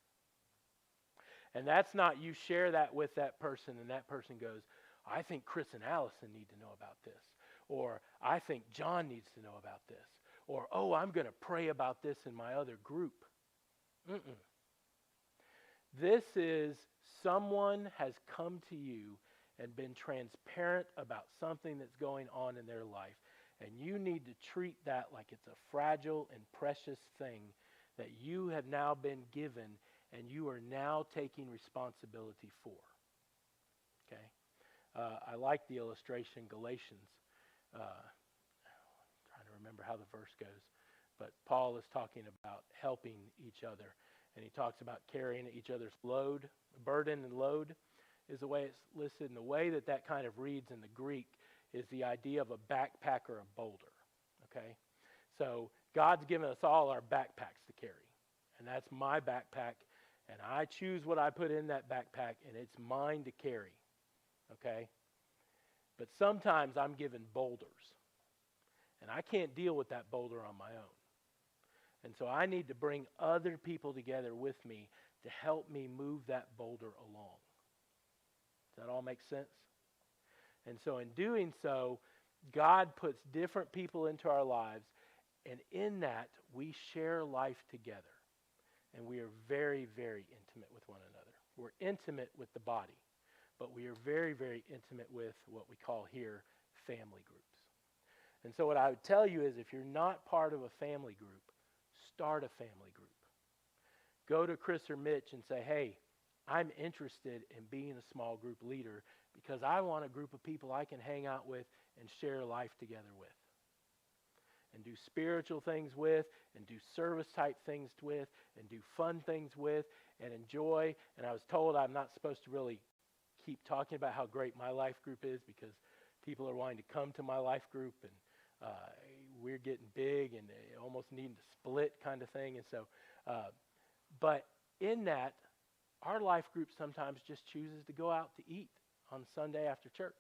And that's not you share that with that person and that person goes, I think Chris and Allison need to know about this. Or I think John needs to know about this. Or, oh, I'm going to pray about this in my other group. Mm-mm. This is someone has come to you and been transparent about something that's going on in their life. And you need to treat that like it's a fragile and precious thing that you have now been given and you are now taking responsibility for. Okay? I like the illustration, Galatians. I'm trying to remember how the verse goes. But Paul is talking about helping each other. And he talks about carrying each other's load. Burden and load is the way it's listed. And the way that that kind of reads in the Greek is the idea of a backpack or a boulder. Okay? So God's given us all our backpacks to carry. And that's my backpack. And I choose what I put in that backpack, and it's mine to carry. Okay? But sometimes I'm given boulders. And I can't deal with that boulder on my own. And so I need to bring other people together with me to help me move that boulder along. Does that all make sense? And so in doing so, God puts different people into our lives, and in that, we share life together. And we are very, very intimate with one another. We're intimate with the body, but we are very, very intimate with what we call here family groups. And so what I would tell you is if you're not part of a family group, start a family group. Go to Chris or Mitch and say, hey, I'm interested in being a small group leader because I want a group of people I can hang out with and share life together with. And do spiritual things with, and do service type things with, and do fun things with, and enjoy. And I was told I'm not supposed to really keep talking about how great my life group is because people are wanting to come to my life group, and we're getting big and almost needing to split kind of thing. And so, but in that, our life group sometimes just chooses to go out to eat on Sunday after church.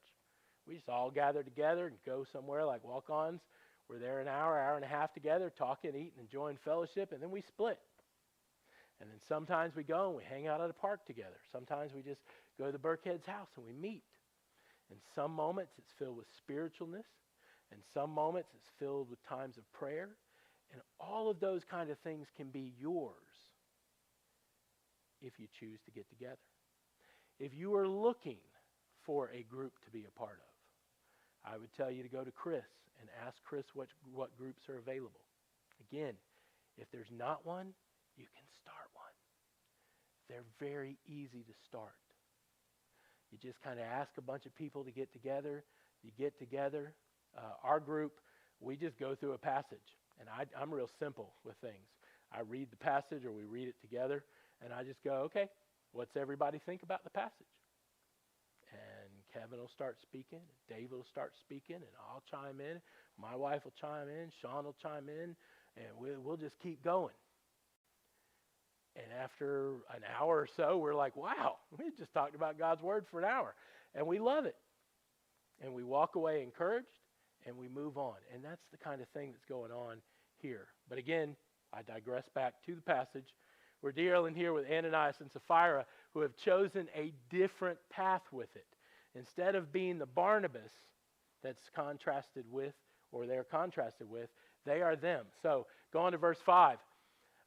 We just all gather together and go somewhere like walk-ons. We're there an hour, hour and a half together, talking, eating, enjoying fellowship, and then we split. And then sometimes we go and we hang out at a park together. Sometimes we just go to the Burkhead's house and we meet. And some moments it's filled with spiritualness, and some moments it's filled with times of prayer. And all of those kind of things can be yours if you choose to get together. If you are looking for a group to be a part of, I would tell you to go to Chris and ask Chris what groups are available. Again, if there's not one, you can start one. They're very easy to start. You just kind of ask a bunch of people to get together. You get together. Our group, we just go through a passage. And I'm real simple with things. I read the passage or we read it together. And I just go, okay, what's everybody think about the passage? And Kevin will start speaking, David will start speaking, and I'll chime in. My wife will chime in, Sean will chime in, and we'll just keep going. And after an hour or so, we're like, wow, we just talked about God's word for an hour. And we love it. And we walk away encouraged, and we move on. And that's the kind of thing that's going on here. But again, I digress back to the passage. We're dealing here with Ananias and Sapphira, who have chosen a different path with it. Instead of being the Barnabas that's contrasted with, or they're contrasted with, they are them. So, go on to verse 5.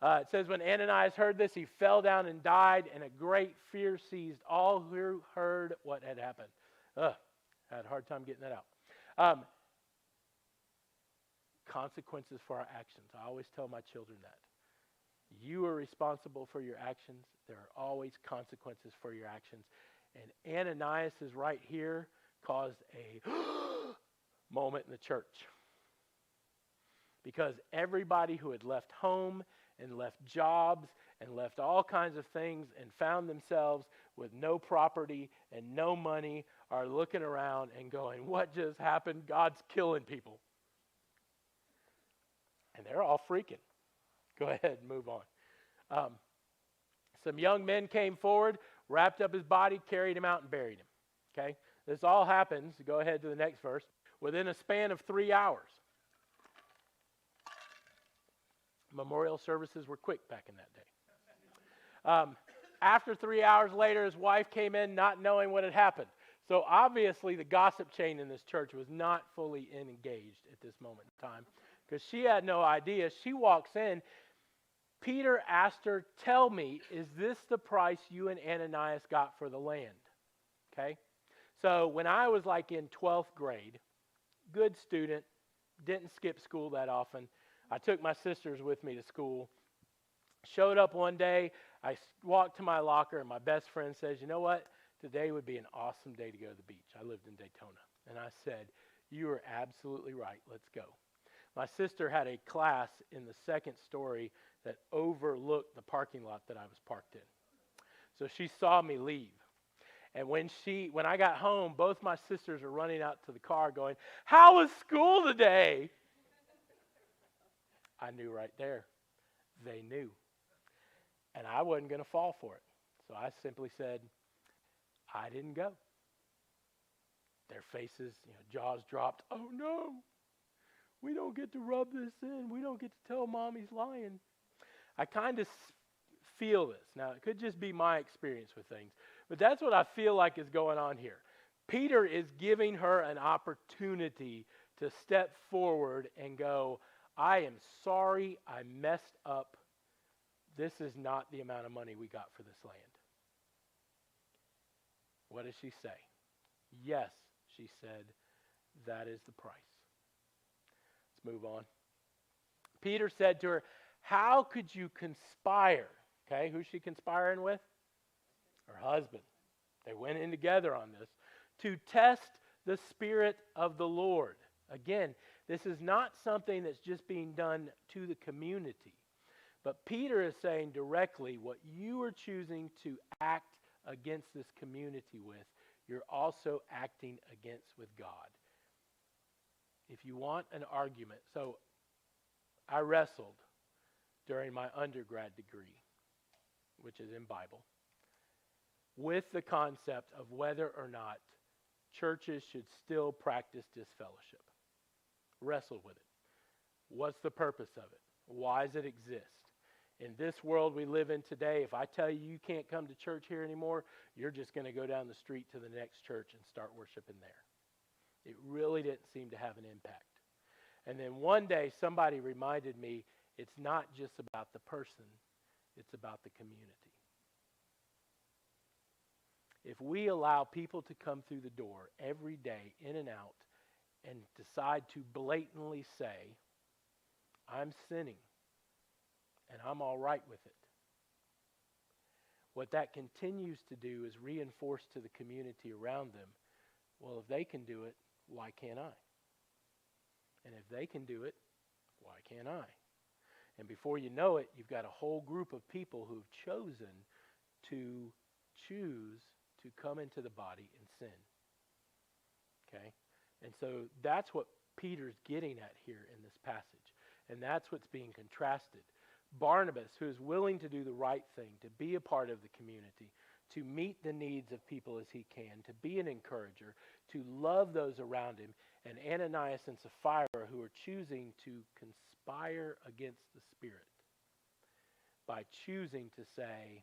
It says, when Ananias heard this, he fell down and died, and a great fear seized all who heard what had happened. Ugh, I had a hard time getting that out. Consequences for our actions. I always tell my children that. You are responsible for your actions. There are always consequences for your actions. And Ananias is right here caused a moment in the church. Because everybody who had left home and left jobs and left all kinds of things and found themselves with no property and no money are looking around and going, what just happened? God's killing people. And they're all freaking. Go ahead and move on. Some young men came forward, wrapped up his body, carried him out, and buried him. Okay? This all happens, go ahead to the next verse, within a span of 3 hours. Memorial services were quick back in that day. After 3 hours later, his wife came in not knowing what had happened. So obviously the gossip chain in this church was not fully engaged at this moment in time because she had no idea. She walks in. Peter asked her, tell me, is this the price you and Ananias got for the land? Okay? So when I was like in 12th grade, good student, didn't skip school that often. I took my sisters with me to school. Showed up one day. I walked to my locker, and my best friend says, you know what? Today would be an awesome day to go to the beach. I lived in Daytona. And I said, you are absolutely right. Let's go. My sister had a class in the second story that overlooked the parking lot that I was parked in. So she saw me leave. And when I got home, both my sisters are running out to the car going, how was school today? I knew right there. They knew. And I wasn't going to fall for it. So I simply said, I didn't go. Their faces, jaws dropped. Oh no, we don't get to rub this in. We don't get to tell mommy's lying. I kind of feel this. Now, it could just be my experience with things. But that's what I feel like is going on here. Peter is giving her an opportunity to step forward and go, I am sorry I messed up. This is not the amount of money we got for this land. What does she say? Yes, she said, that is the price. Let's move on. Peter said to her, how could you conspire? Okay, who's she conspiring with? Her husband. They went in together on this. To test the Spirit of the Lord. Again, this is not something that's just being done to the community. But Peter is saying directly what you are choosing to act against this community with, you're also acting against with God. If you want an argument, so I wrestled during my undergrad degree, which is in Bible, with the concept of whether or not churches should still practice disfellowship. Wrestled with it. What's the purpose of it? Why does it exist? In this world we live in today, if I tell you you can't come to church here anymore, you're just going to go down the street to the next church and start worshiping there. It really didn't seem to have an impact. And then one day somebody reminded me, it's not just about the person, it's about the community. If we allow people to come through the door every day, in and out, and decide to blatantly say, I'm sinning, and I'm all right with it. What that continues to do is reinforce to the community around them, well, if they can do it, why can't I? And if they can do it, why can't I? And before you know it, you've got a whole group of people who've chosen to choose to come into the body and sin. Okay? And so that's what Peter's getting at here in this passage. And that's what's being contrasted. Barnabas, who is willing to do the right thing, to be a part of the community, to meet the needs of people as he can, to be an encourager, to love those around him, and Ananias and Sapphira, who are choosing to conspire against the Spirit by choosing to say,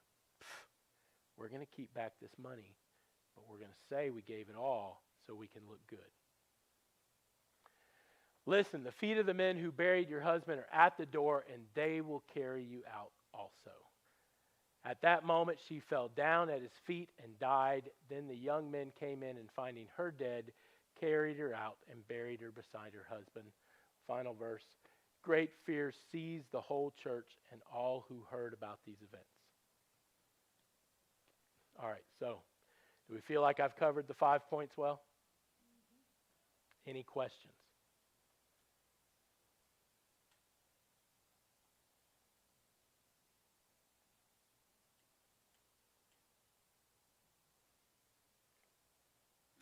we're going to keep back this money, but we're going to say we gave it all so we can look good. Listen, the feet of the men who buried your husband are at the door, and they will carry you out also. At that moment, she fell down at his feet and died. Then the young men came in, and finding her dead, carried her out and buried her beside her husband. Final verse. Great fear seized the whole church and all who heard about these events. All right, so do we feel like I've covered the 5 points well? Any questions?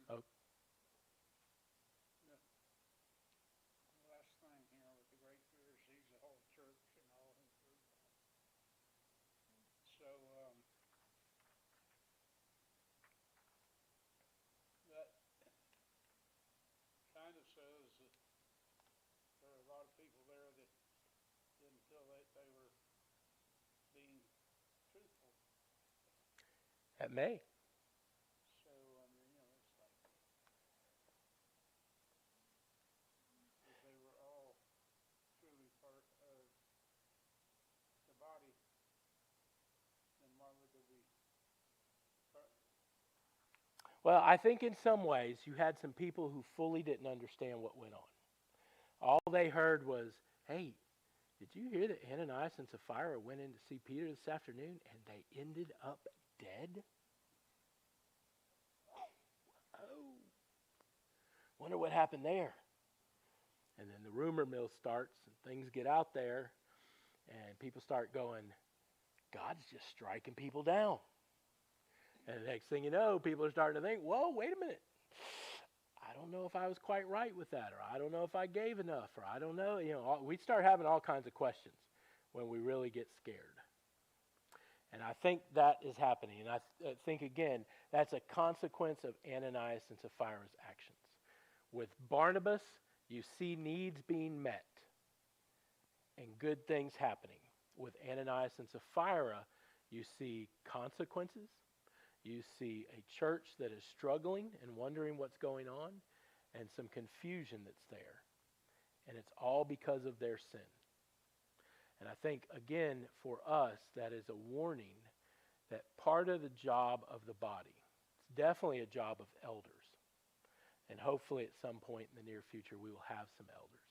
Oh, Last thing here with the great fear sees the whole church and all who heard about it. So, that kind of says that there are a lot of people there that didn't feel that they were being truthful. that may. So, I mean, it's like, if they were all truly part of the body, then why would there be part? Well, I think in some ways you had some people who fully didn't understand what went on. All they heard was, hey, did you hear that Ananias and Sapphira went in to see Peter this afternoon and they ended up dead? Oh, wonder what happened there. And then the rumor mill starts and things get out there and people start going, God's just striking people down. And the next thing you know, people are starting to think, whoa, wait a minute. I don't know if I was quite right with that, or I don't know if I gave enough, or I don't know. We start having all kinds of questions when we really get scared. And I think that is happening. And I think, again, that's a consequence of Ananias and Sapphira's actions. With Barnabas, you see needs being met and good things happening. With Ananias and Sapphira, you see consequences. You see a church that is struggling and wondering what's going on, and some confusion that's there. And it's all because of their sin. And I think, again, for us, that is a warning that part of the job of the body, it's definitely a job of elders. And hopefully at some point in the near future we will have some elders.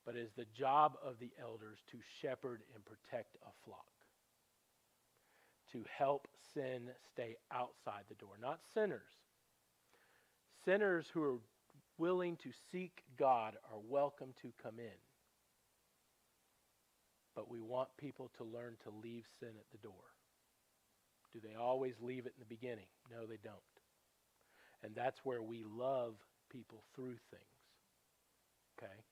But it is the job of the elders to shepherd and protect a flock. To help sin stay outside the door. Not sinners. Sinners who are willing to seek God are welcome to come in. But we want people to learn to leave sin at the door. Do they always leave it in the beginning? No, they don't. And that's where we love people through things. Okay?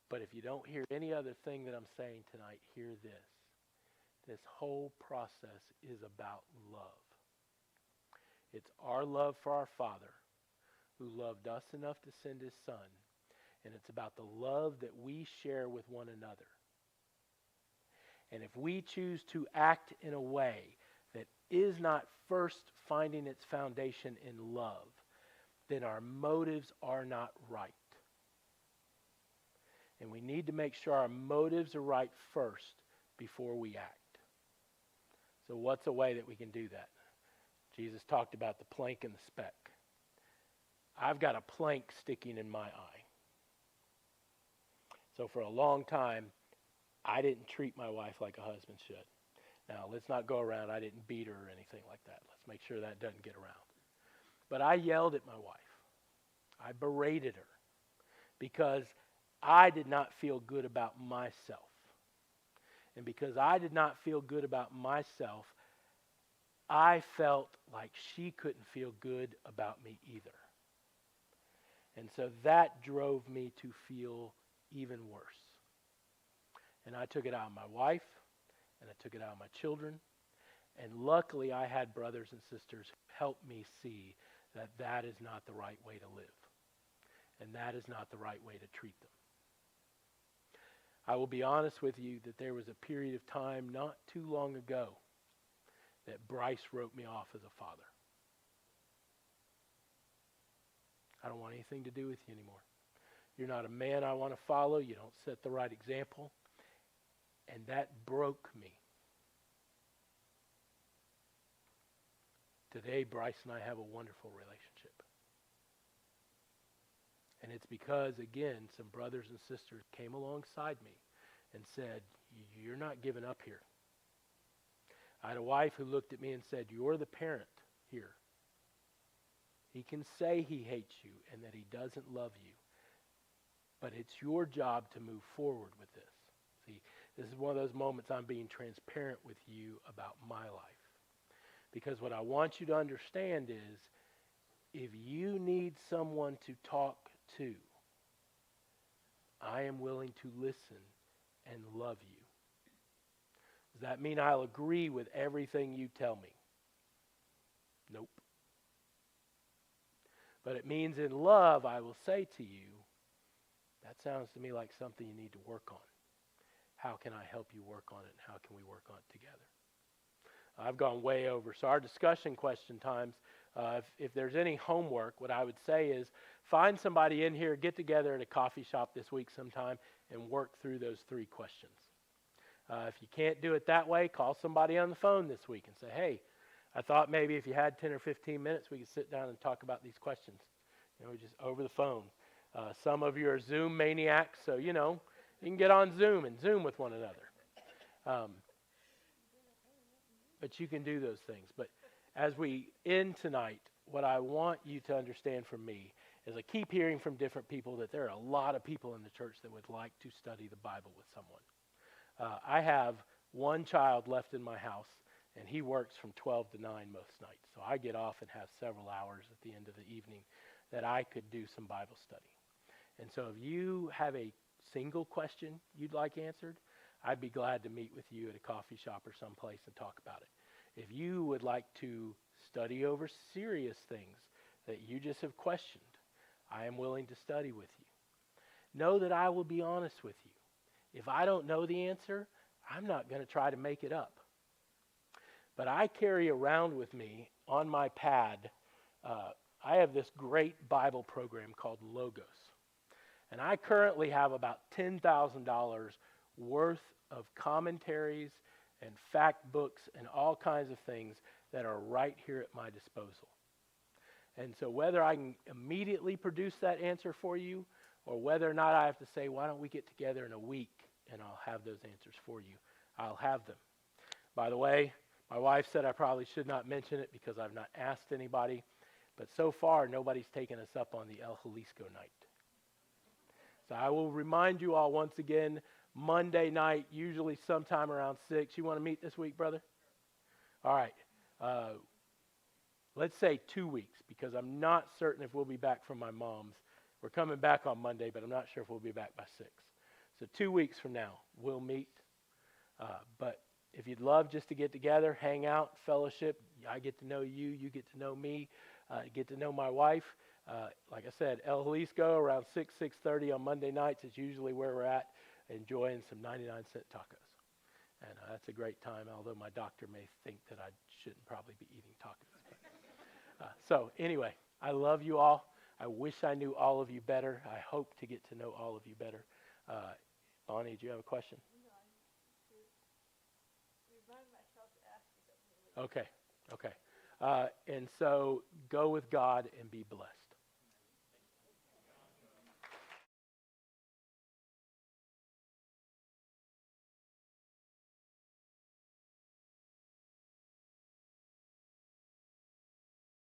But if you don't hear any other thing that I'm saying tonight, hear this. This whole process is about love. It's our love for our Father, who loved us enough to send His Son. And it's about the love that we share with one another. And if we choose to act in a way that is not first finding its foundation in love, then our motives are not right. And we need to make sure our motives are right first before we act. So what's a way that we can do that? Jesus talked about the plank and the speck. I've got a plank sticking in my eye. So for a long time, I didn't treat my wife like a husband should. Now, let's not go around, I didn't beat her or anything like that. Let's make sure that doesn't get around. But I yelled at my wife. I berated her because I did not feel good about myself. And because I did not feel good about myself, I felt like she couldn't feel good about me either. And so that drove me to feel even worse. And I took it out on my wife, and I took it out on my children. And luckily I had brothers and sisters who helped me see that that is not the right way to live. And that is not the right way to treat them. I will be honest with you that there was a period of time not too long ago that Bryce wrote me off as a father. I don't want anything to do with you anymore. You're not a man I want to follow. You don't set the right example. And that broke me. Today, Bryce and I have a wonderful relationship. And it's because, again, some brothers and sisters came alongside me and said, you're not giving up here. I had a wife who looked at me and said, you're the parent here. He can say he hates you and that he doesn't love you, but it's your job to move forward with this. See, this is one of those moments I'm being transparent with you about my life. Because what I want you to understand is, if you need someone to talk to, I am willing to listen and love you. Does that mean I'll agree with everything you tell me? Nope. But it means in love, I will say to you, that sounds to me like something you need to work on. How can I help you work on it, and how can we work on it together? I've gone way over. So our discussion question times, if there's any homework, what I would say is find somebody in here, get together at a coffee shop this week sometime, and work through those 3 questions. If you can't do it that way, call somebody on the phone this week and say, hey, I thought maybe if you had 10 or 15 minutes, we could sit down and talk about these questions. Just over the phone. Some of you are Zoom maniacs, so, you can get on Zoom and Zoom with one another. But you can do those things. But as we end tonight, what I want you to understand from me is I keep hearing from different people that there are a lot of people in the church that would like to study the Bible with someone. I have one child left in my house, and he works from 12 to 9 most nights. So I get off and have several hours at the end of the evening that I could do some Bible study. And so if you have a single question you'd like answered, I'd be glad to meet with you at a coffee shop or someplace and talk about it. If you would like to study over serious things that you just have questioned, I am willing to study with you. Know that I will be honest with you. If I don't know the answer, I'm not going to try to make it up. But I carry around with me on my pad, I have this great Bible program called Logos. And I currently have about $10,000 worth of commentaries and fact books and all kinds of things that are right here at my disposal. And so whether I can immediately produce that answer for you, or whether or not I have to say, why don't we get together in a week and I'll have those answers for you, I'll have them. By the way, my wife said I probably should not mention it because I've not asked anybody, but so far nobody's taken us up on the El Jalisco night. So I will remind you all once again, Monday night, usually sometime around 6. You want to meet this week, brother? All right. Let's say 2 weeks, because I'm not certain if we'll be back from my mom's. We're coming back on Monday, but I'm not sure if we'll be back by 6. So 2 weeks from now, we'll meet. But if you'd love just to get together, hang out, fellowship, I get to know you, you get to know me, get to know my wife. Like I said, El Jalisco around 6:30 on Monday nights is usually where we're at, enjoying some 99-cent tacos. And that's a great time, although my doctor may think that I shouldn't probably be eating tacos. So anyway, I love you all. I wish I knew all of you better. I hope to get to know all of you better. Bonnie, do you have a question? Okay. And so go with God and be blessed.